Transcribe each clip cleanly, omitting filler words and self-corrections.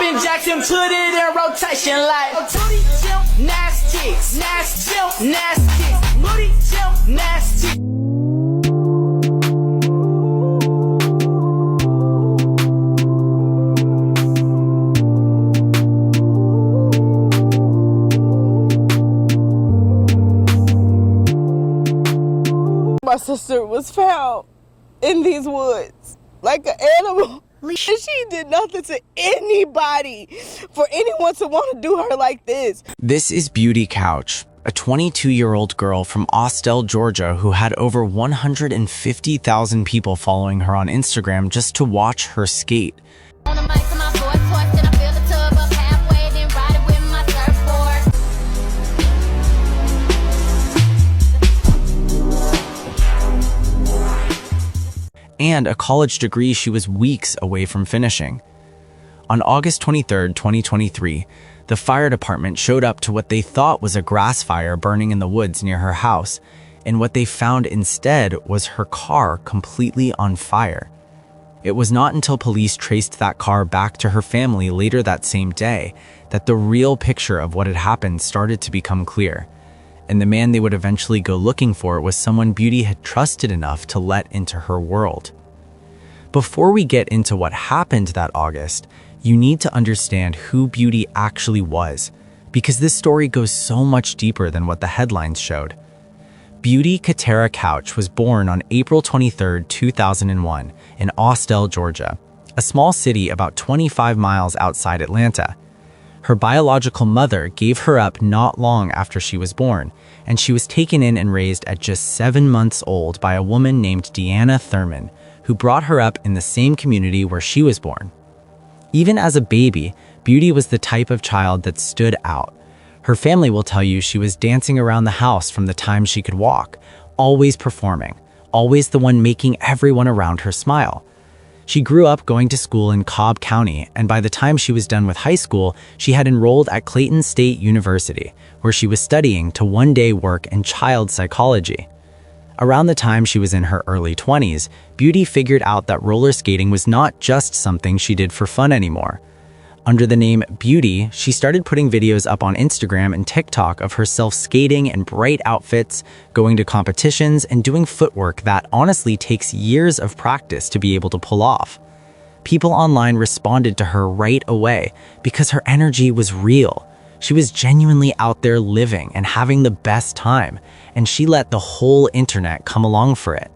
jumping jacks and put it in rotation like booty jump nasty, nasty, nasty, booty jump nasty. My sister was found in these woods like an animal. And she did nothing to anybody for anyone to want to do her like this. This is Beauty Couch, a 22-year-old girl from Austell, Georgia, who had over 150,000 people following her on Instagram just to watch her skate. And a college degree she was weeks away from finishing. On August 23, 2023, the fire department showed up to what they thought was a grass fire burning in the woods near her house, and what they found instead was her car completely on fire. It was not until police traced that car back to her family later that same day that the real picture of what had happened started to become clear. And the man they would eventually go looking for was someone Beauty had trusted enough to let into her world. Before we get into what happened that August, you need to understand who Beauty actually was, because this story goes so much deeper than what the headlines showed. Beauty Katera Couch was born on April 23, 2001, in Austell, Georgia, a small city about 25 miles outside Atlanta. Her biological mother gave her up not long after she was born, and she was taken in and raised at just 7 months old by a woman named Deanna Thurman, who brought her up in the same community where she was born. Even as a baby, Beauty was the type of child that stood out. Her family will tell you she was dancing around the house from the time she could walk, always performing, always the one making everyone around her smile. She grew up going to school in Cobb County, and by the time she was done with high school, she had enrolled at Clayton State University, where she was studying to one day work in child psychology. Around the time she was in her early 20s, Beauty figured out that roller skating was not just something she did for fun anymore. Under the name Beauty, she started putting videos up on Instagram and TikTok of herself skating in bright outfits, going to competitions, and doing footwork that honestly takes years of practice to be able to pull off. People online responded to her right away because her energy was real. She was genuinely out there living and having the best time, and she let the whole internet come along for it.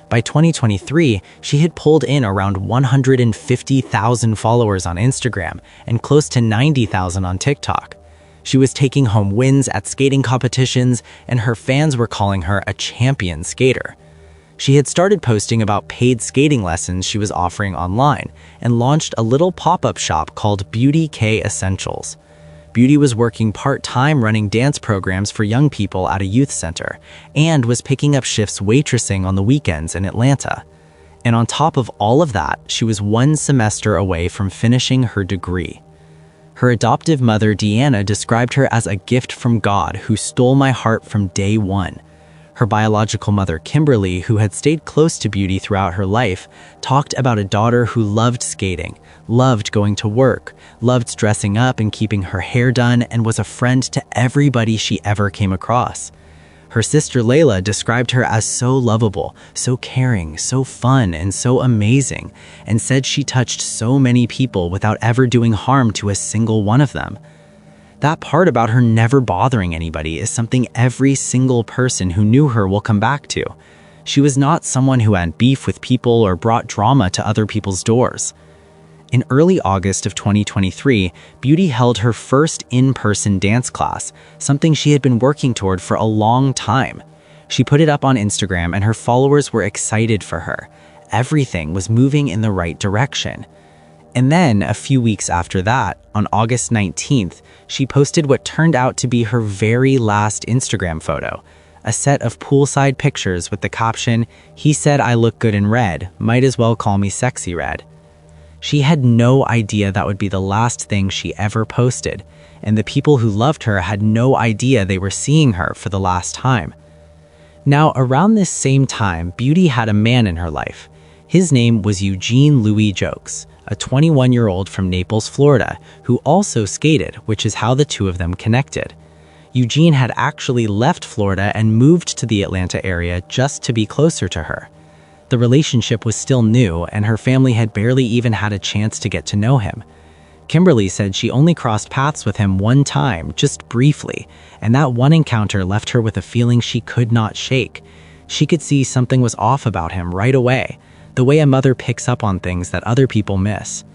By 2023, she had pulled in around 150,000 followers on Instagram and close to 90,000 on TikTok. She was taking home wins at skating competitions, and her fans were calling her a champion skater. She had started posting about paid skating lessons she was offering online and launched a little pop-up shop called Beauty K Essentials. Beauty was working part-time running dance programs for young people at a youth center and was picking up shifts waitressing on the weekends in Atlanta. And on top of all of that, she was 1 semester away from finishing her degree. Her adoptive mother, Deanna, described her as a gift from God who stole my heart from day one. Her biological mother, Kimberly, who had stayed close to Beauty throughout her life, talked about a daughter who loved skating, loved going to work, loved dressing up and keeping her hair done, and was a friend to everybody she ever came across. Her sister Layla described her as so lovable, so caring, so fun, and so amazing, and said she touched so many people without ever doing harm to a single one of them. That part about her never bothering anybody is something every single person who knew her will come back to. She was not someone who had beef with people or brought drama to other people's doors. In early August of 2023, Beauty held her first in-person dance class, something she had been working toward for a long time. She put it up on Instagram and her followers were excited for her. Everything was moving in the right direction. And then, a few weeks after that, on August 19th, she posted what turned out to be her very last Instagram photo, a set of poolside pictures with the caption, "He said I look good in red, might as well call me sexy red." She had no idea that would be the last thing she ever posted, and the people who loved her had no idea they were seeing her for the last time. Now, around this same time, Beauty had a man in her life. His name was Eugene Louis Jokes, a 21-year-old from Naples, Florida, who also skated, which is how the two of them connected. Eugene had actually left Florida and moved to the Atlanta area just to be closer to her. The relationship was still new, and her family had barely even had a chance to get to know him. Kimberly said she only crossed paths with him one time, just briefly, and that one encounter left her with a feeling she could not shake. She could see something was off about him right away, the way a mother picks up on things that other people miss.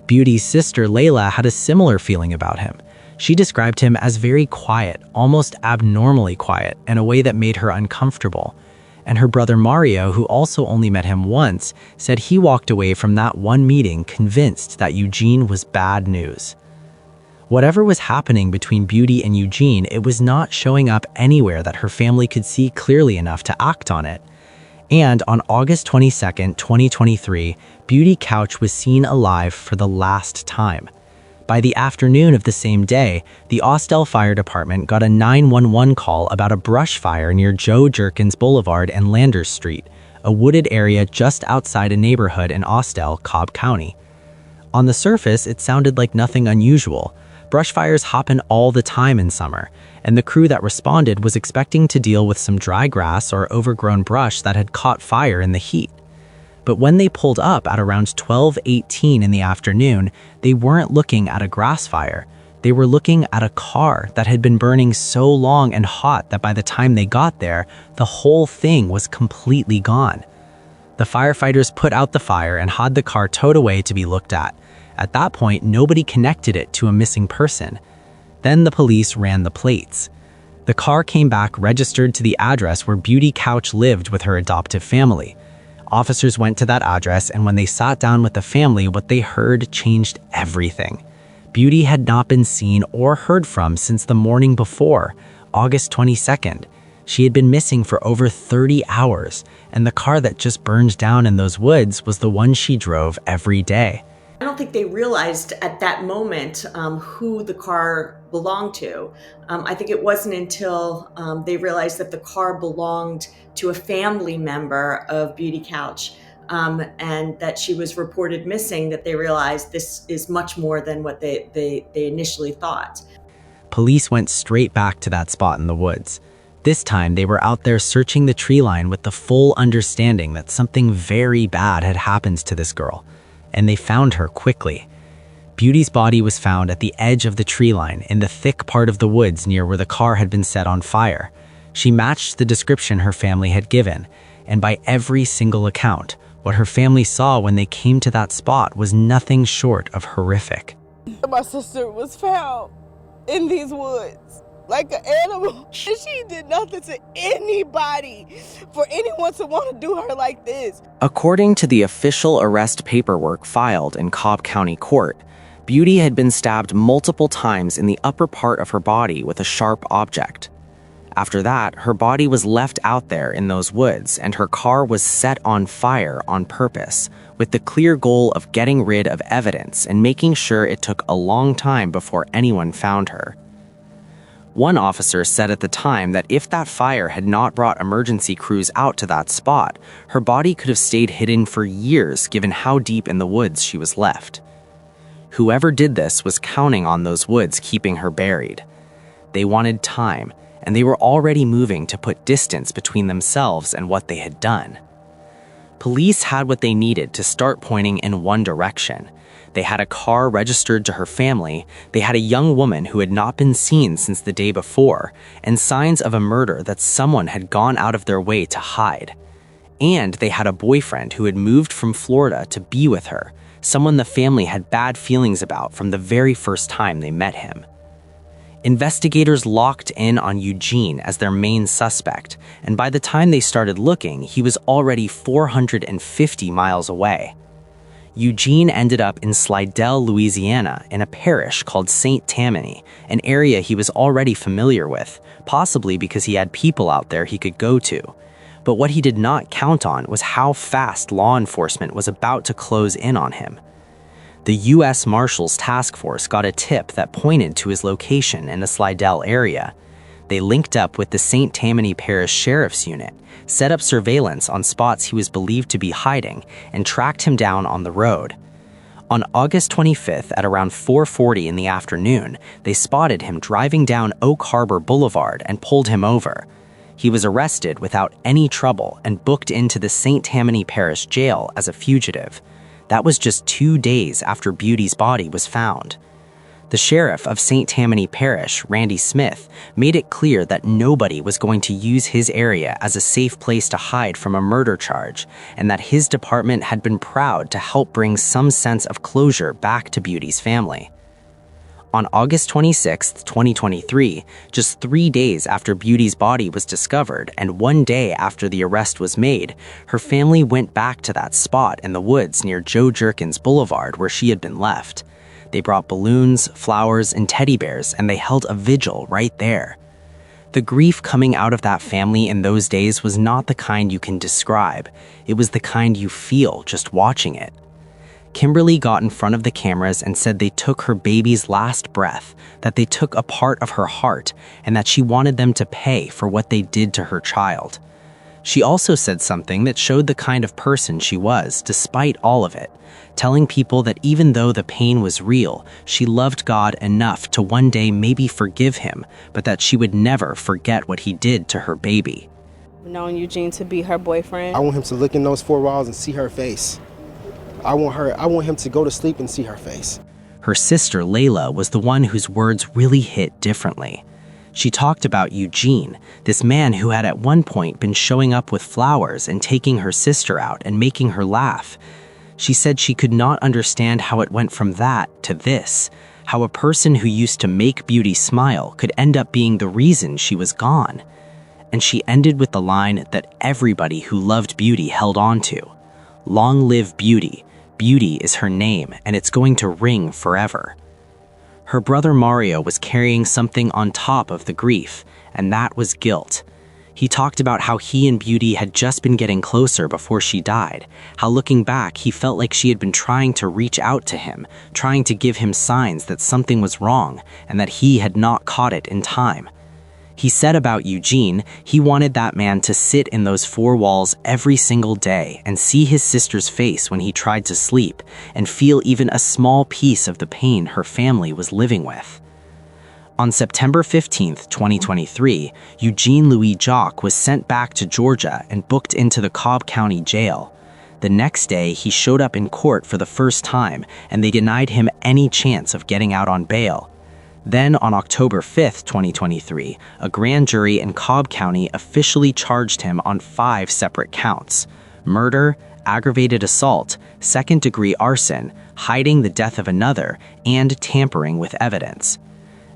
Beauty's sister, Layla, had a similar feeling about him. She described him as very quiet, almost abnormally quiet, in a way that made her uncomfortable. And her brother Mario, who also only met him once, said he walked away from that one meeting convinced that Eugene was bad news. Whatever was happening between Beauty and Eugene, it was not showing up anywhere that her family could see clearly enough to act on it. And on August 22nd, 2023, Beauty Couch was seen alive for the last time. By the afternoon of the same day, the Austell Fire Department got a 911 call about a brush fire near Joe Jerkins Boulevard and Landers Street, a wooded area just outside a neighborhood in Austell, Cobb County. On the surface, it sounded like nothing unusual. Brush fires happen all the time in summer, and the crew that responded was expecting to deal with some dry grass or overgrown brush that had caught fire in the heat. But when they pulled up at around 12:18 in the afternoon, they weren't looking at a grass fire. They were looking at a car that had been burning so long and hot that by the time they got there, the whole thing was completely gone. The firefighters put out the fire and had the car towed away to be looked at. At that point, nobody connected it to a missing person. Then the police ran the plates. The car came back registered to the address where Beauty Couch lived with her adoptive family. Officers went to that address, and when they sat down with the family, what they heard changed everything. Beauty had not been seen or heard from since the morning before, August 22nd. She had been missing for over 30 hours, and the car that just burned down in those woods was the one she drove every day. I don't think they realized at that moment who the car belonged to. I think it wasn't until they realized that the car belonged to a family member of Beauty Couch and that she was reported missing that they realized this is much more than what they initially thought. Police went straight back to that spot in the woods. This time, they were out there searching the tree line with the full understanding that something very bad had happened to this girl. And they found her quickly. Beauty's body was found at the edge of the tree line in the thick part of the woods near where the car had been set on fire. She matched the description her family had given, and by every single account, what her family saw when they came to that spot was nothing short of horrific. My sister was found in these woods like an animal. She did nothing to anybody for anyone to want to do her like this. According to the official arrest paperwork filed in Cobb County Court, Beauty had been stabbed multiple times in the upper part of her body with a sharp object. After that, her body was left out there in those woods and her car was set on fire on purpose, with the clear goal of getting rid of evidence and making sure it took a long time before anyone found her. One officer said at the time that if that fire had not brought emergency crews out to that spot, her body could have stayed hidden for years given how deep in the woods she was left. Whoever did this was counting on those woods keeping her buried. They wanted time, and they were already moving to put distance between themselves and what they had done. Police had what they needed to start pointing in one direction. They had a car registered to her family, they had a young woman who had not been seen since the day before, and signs of a murder that someone had gone out of their way to hide. And they had a boyfriend who had moved from Florida to be with her, someone the family had bad feelings about from the very first time they met him. Investigators locked in on Eugene as their main suspect, and by the time they started looking, he was already 450 miles away. Eugene ended up in Slidell, Louisiana, in a parish called St. Tammany, an area he was already familiar with, possibly because he had people out there he could go to. But what he did not count on was how fast law enforcement was about to close in on him. The U.S. Marshals Task Force got a tip that pointed to his location in the Slidell area. They linked up with the St. Tammany Parish Sheriff's Unit, set up surveillance on spots he was believed to be hiding, and tracked him down on the road. On August 25th at around 4:40 in the afternoon, they spotted him driving down Oak Harbor Boulevard and pulled him over. He was arrested without any trouble and booked into the St. Tammany Parish Jail as a fugitive. That was just 2 days after Beauty's body was found. The sheriff of St. Tammany Parish, Randy Smith, made it clear that nobody was going to use his area as a safe place to hide from a murder charge, and that his department had been proud to help bring some sense of closure back to Beauty's family. On August 26, 2023, just 3 days after Beauty's body was discovered and 1 day after the arrest was made, her family went back to that spot in the woods near Joe Jerkins Boulevard where she had been left. They brought balloons, flowers, and teddy bears, and they held a vigil right there. The grief coming out of that family in those days was not the kind you can describe. It was the kind you feel just watching it. Kimberly got in front of the cameras and said they took her baby's last breath, that they took a part of her heart, and that she wanted them to pay for what they did to her child. She also said something that showed the kind of person she was, despite all of it, telling people that even though the pain was real, she loved God enough to one day maybe forgive him, but that she would never forget what he did to her baby. Known Eugene to be her boyfriend. I want him to look in those four walls and see her face. I want him to go to sleep and see her face. Her sister, Layla, was the one whose words really hit differently. She talked about Eugene, this man who had at one point been showing up with flowers and taking her sister out and making her laugh. She said she could not understand how it went from that to this, how a person who used to make Beauty smile could end up being the reason she was gone. And she ended with the line that everybody who loved Beauty held on to. Long live Beauty. Beauty is her name, and it's going to ring forever. Her brother Mario was carrying something on top of the grief, and that was guilt. He talked about how he and Beauty had just been getting closer before she died, how looking back he felt like she had been trying to reach out to him, trying to give him signs that something was wrong, and that he had not caught it in time. He said about Eugene, he wanted that man to sit in those four walls every single day and see his sister's face when he tried to sleep and feel even a small piece of the pain her family was living with. On September 15, 2023, Eugene Louis Jock was sent back to Georgia and booked into the Cobb County Jail. The next day, he showed up in court for the first time, and they denied him any chance of getting out on bail. Then, on October 5, 2023, a grand jury in Cobb County officially charged him on 5 separate counts: murder, aggravated assault, second-degree arson, hiding the death of another, and tampering with evidence.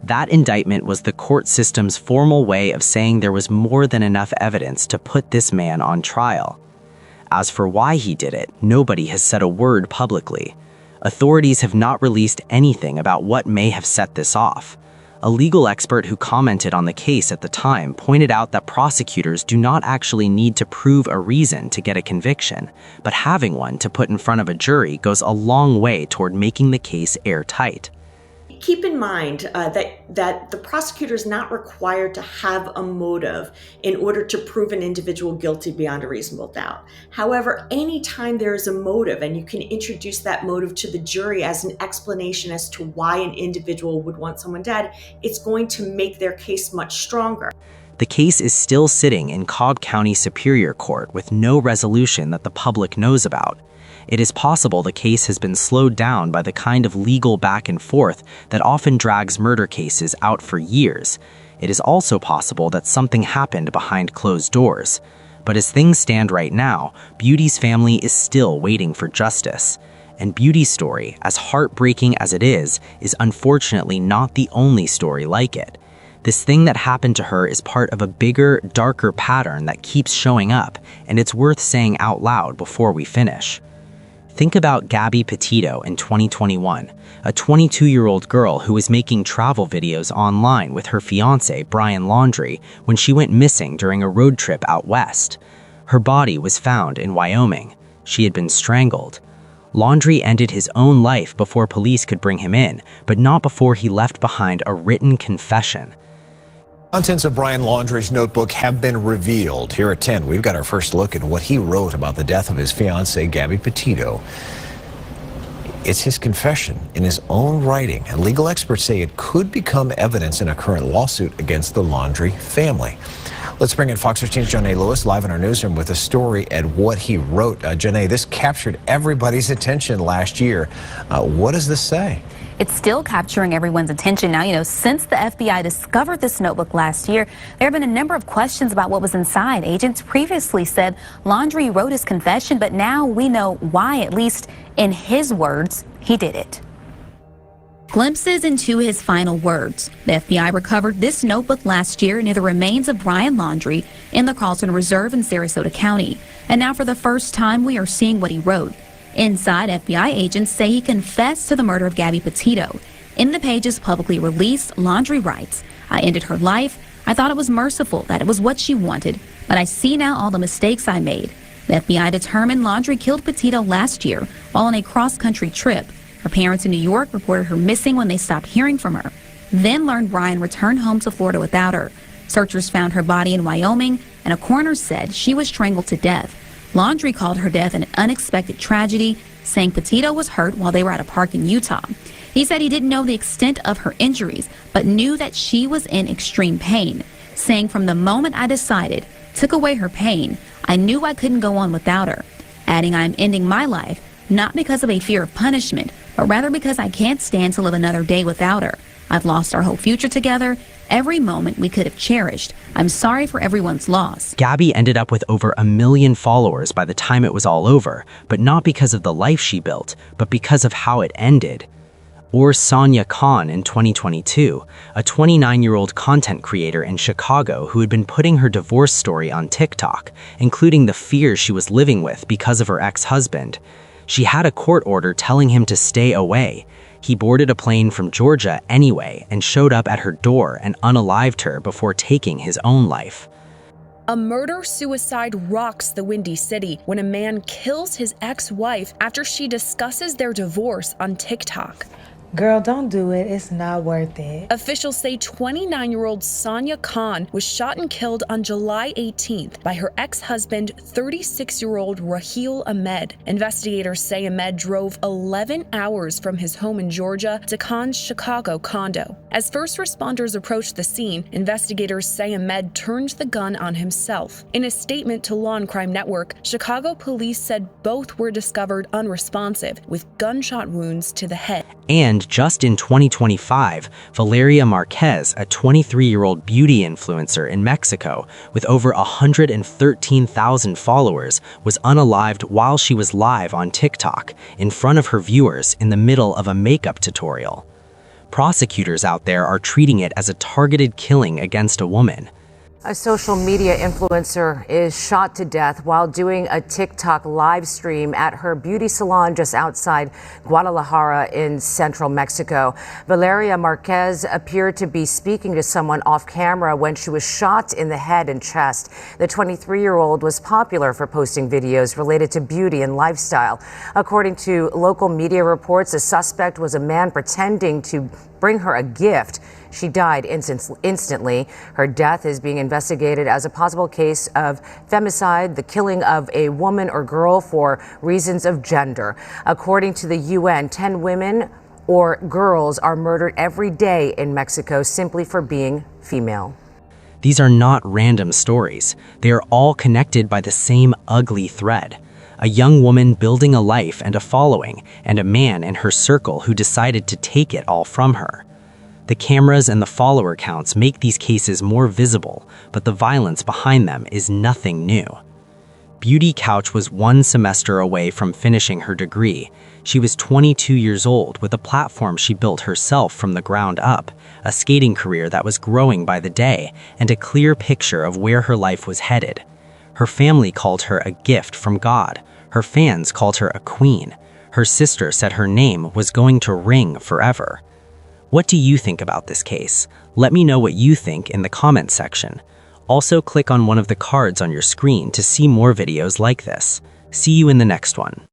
That indictment was the court system's formal way of saying there was more than enough evidence to put this man on trial. As for why he did it, nobody has said a word publicly. Authorities have not released anything about what may have set this off. A legal expert who commented on the case at the time pointed out that prosecutors do not actually need to prove a reason to get a conviction, but having one to put in front of a jury goes a long way toward making the case airtight. Keep in mind that the prosecutor is not required to have a motive in order to prove an individual guilty beyond a reasonable doubt. However, anytime there is a motive and you can introduce that motive to the jury as an explanation as to why an individual would want someone dead, it's going to make their case much stronger. The case is still sitting in Cobb County Superior Court with no resolution that the public knows about. It is possible the case has been slowed down by the kind of legal back and forth that often drags murder cases out for years. It is also possible that something happened behind closed doors. But as things stand right now, Beauty's family is still waiting for justice. And Beauty's story, as heartbreaking as it is unfortunately not the only story like it. This thing that happened to her is part of a bigger, darker pattern that keeps showing up, and it's worth saying out loud before we finish. Think about Gabby Petito in 2021, a 22-year-old girl who was making travel videos online with her fiancé, Brian Laundrie, when she went missing during a road trip out west. Her body was found in Wyoming. She had been strangled. Laundrie ended his own life before police could bring him in, but not before he left behind a written confession. Contents of Brian Laundrie's notebook have been revealed. Here at 10, we've got our first look at what he wrote about the death of his fiancée, Gabby Petito. It's his confession in his own writing, and legal experts say it could become evidence in a current lawsuit against the Laundrie family. Let's bring in Fox 13's Janae Lewis live in our newsroom with a story and what he wrote. Janae, this captured everybody's attention last year. What does this say? It's still capturing everyone's attention now. Since the FBI discovered this notebook last year, there have been a number of questions about what was inside. Agents previously said Laundrie wrote his confession, but now we know why, at least in his words, he did it. Glimpses into his final words. The FBI recovered this notebook last year near the remains of Brian Laundrie in the Carlson Reserve in Sarasota County. And now for the first time, we are seeing what he wrote. Inside, FBI agents say he confessed to the murder of Gabby Petito. In the pages publicly released, Laundrie writes, "I ended her life. I thought it was merciful, that it was what she wanted, but I see now all the mistakes I made." The FBI determined Laundrie killed Petito last year while on a cross-country trip. Her parents in New York reported her missing when they stopped hearing from her, then learned Brian returned home to Florida without her. Searchers found her body in Wyoming, and a coroner said she was strangled to death. Laundrie called her death an unexpected tragedy, saying Petito was hurt while they were at a park in Utah. He said he didn't know the extent of her injuries, but knew that she was in extreme pain, saying, "From the moment I decided, took away her pain, I knew I couldn't go on without her," adding, "I am ending my life, not because of a fear of punishment, but rather because I can't stand to live another day without her. I've lost our whole future together, every moment we could have cherished. I'm sorry for everyone's loss." Gabby ended up with over 1 million followers by the time it was all over, but not because of the life she built, but because of how it ended. Or Sonia Khan in 2022, a 29-year-old content creator in Chicago who had been putting her divorce story on TikTok, including the fears she was living with because of her ex-husband. She had a court order telling him to stay away. He boarded a plane from Georgia anyway and showed up at her door and unalived her before taking his own life. A murder-suicide rocks the Windy City when a man kills his ex-wife after she discusses their divorce on TikTok. Girl, don't do it. It's not worth it. Officials say 29-year-old Sonia Khan was shot and killed on July 18th by her ex-husband, 36-year-old Raheel Ahmed. Investigators say Ahmed drove 11 hours from his home in Georgia to Khan's Chicago condo. As first responders approached the scene, investigators say Ahmed turned the gun on himself. In a statement to Law and Crime Network, Chicago police said both were discovered unresponsive with gunshot wounds to the head. And just in 2025, Valeria Marquez, a 23-year-old beauty influencer in Mexico with over 113,000 followers, was unalived while she was live on TikTok in front of her viewers in the middle of a makeup tutorial. Prosecutors out there are treating it as a targeted killing against a woman. A social media influencer is shot to death while doing a TikTok live stream at her beauty salon just outside Guadalajara in central Mexico. Valeria Marquez appeared to be speaking to someone off camera when she was shot in the head and chest. The 23-year-old was popular for posting videos related to beauty and lifestyle. According to local media reports, the suspect was a man pretending to bring her a gift. She died instantly. Her death is being investigated as a possible case of femicide, the killing of a woman or girl for reasons of gender. According to the UN, 10 women or girls are murdered every day in Mexico simply for being female. These are not random stories. They are all connected by the same ugly thread. A young woman building a life and a following, and a man in her circle who decided to take it all from her. The cameras and the follower counts make these cases more visible, but the violence behind them is nothing new. beauty couch was 1 semester away from finishing her degree. She was 22 years old with a platform she built herself from the ground up, a skating career that was growing by the day, and a clear picture of where her life was headed. Her family called her a gift from God. Her fans called her a queen. Her sister said her name was going to ring forever. What do you think about this case? Let me know what you think in the comments section. Also, click on one of the cards on your screen to see more videos like this. See you in the next one.